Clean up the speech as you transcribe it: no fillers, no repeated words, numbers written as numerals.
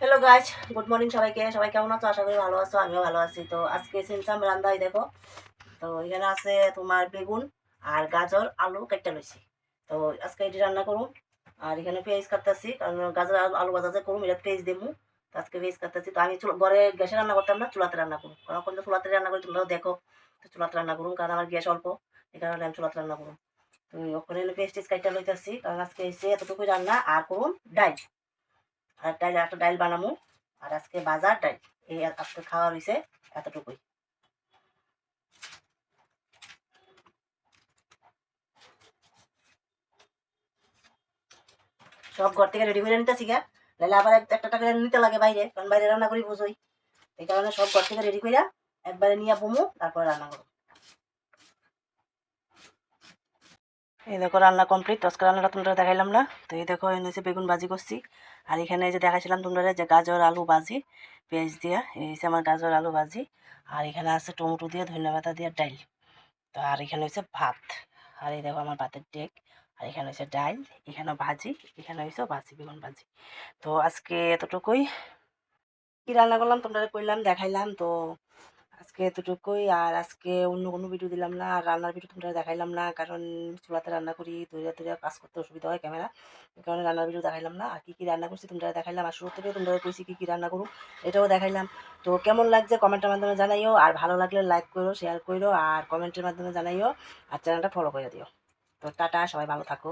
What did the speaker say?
Hello guys, good morning সবাইকে। সবাই কেমন আছো? আশা করি ভালো আছো, আমিও ভালো আছি। তো আজকে সিনসাম রান্নাই দেখো। তো এখানে আছে তোমার বেগুন আর গাজর আলু কেটে লইছি। তো আজকে এটি রান্না করুন। আর এখানে পেঁয়াজ কাটতেছি, কারণ গাজর আলু ভাজা যে করুম এটা পেঁয়াজ দেবো। তো আজকে পেঁয়াজ কাটতেছি। তো আমি ঘরে গ্যাসে রান্না করতাম না, চুলাতে রান্না করুন। কারণ কোনো চুলাতে রান্না করি তোমরাও দেখো। তো চুলাতে রান্না করুন, কারণ আমার গ্যাস অল্প, এই কারণে আমি চুলাতে রান্না করুন। তো ওখানে পেঁয়াজ টেস্ট কাটতে লইতেছি, কারণ আজকে এসে এতটুকু রান্না আর করুন ডাইল। আর ডাইল একটা ডাইল বানামু। আর আজকে বাজার ডাইল এই আজকে খাওয়া হয়েছে এতটুকুই। সব ঘর থেকে রেডি করে নিতেছি গা, নাহলে আবার একটা টাকা নিতে লাগে বাইরে, কারণ বাইরে রান্না করি বুঝোই। এই কারণে সব ঘর থেকে রেডি করে একবারে নিয়ে বমু, তারপরে রান্না করবো। এই দেখো রান্না কমপ্লিট। আজকে রান্নাটা তোমরা দেখাইলাম না। তো এই দেখো এনে হচ্ছে বেগুন ভাজি করছি। আর এখানে যে দেখাইছিলাম তোমরা যে গাজর আলু ভাজি পেঁয়াজ দিয়া, এই হচ্ছে আমার গাজর আলু ভাজি। আর এখানে আছে টমেটো দিয়ে ধনিয়া পাতা দিয়ে ডাইল। তো আর এখানে হচ্ছে ভাত। আর এই দেখো আমার ভাতের ডেক। আর এখানে হচ্ছে ডাইল, এখানে ভাজি, এখানে হচ্ছে ভাজি বেগুন ভাজি। তো আজকে এতটুকুই। কি রান্না করলাম তোমরা কইলাম দেখাইলাম। তো আজকে এতটুকুই। আর আজকে অন্য কোনো ভিডিও দিলাম না, আর রান্নার ভিডিও তোমরা দেখাইলাম না, কারণ চুলাতে রান্না করি, দূরে দূরে কাজ করতে অসুবিধা হয় ক্যামেরা, এই কারণে রান্নার ভিডিও দেখাইলাম না। আর কী কী রান্না করছি তোমরা দেখাইলাম, আর শুরু থেকে তোমরা কইছি কী কী রান্না করুন, এটাও দেখাইলাম। তো কেমন লাগছে কমেন্টের মাধ্যমে জানাইও, আর ভালো লাগলে লাইক করো, শেয়ার করো, আর কমেন্টের মাধ্যমে জানাইও, আর চ্যানেলটা ফলো করে দিও। তো টাটা, সবাই ভালো থাকো।